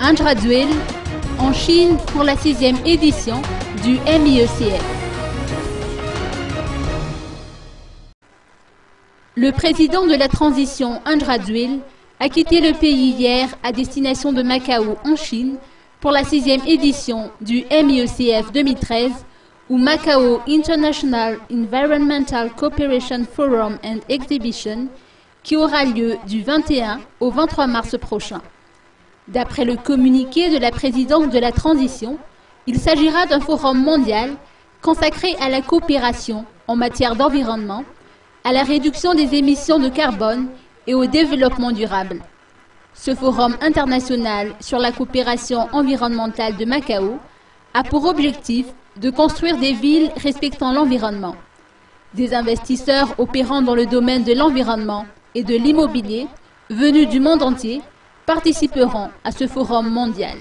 Indradzwil, en Chine pour la 6e édition du MIECF. Le président de la transition Indradzwil a quitté le pays hier à destination de Macao en Chine pour la 6e édition du MIECF 2013 ou Macao International Environmental Cooperation Forum and Exhibition qui aura lieu du 21 au 23 mars prochain. D'après le communiqué de la présidence de la transition, il s'agira d'un forum mondial consacré à la coopération en matière d'environnement, à la réduction des émissions de carbone et au développement durable. Ce forum international sur la coopération environnementale de Macao a pour objectif de construire des villes respectant l'environnement. Des investisseurs opérant dans le domaine de l'environnement et de l'immobilier, venus du monde entier, participeront à ce forum mondial.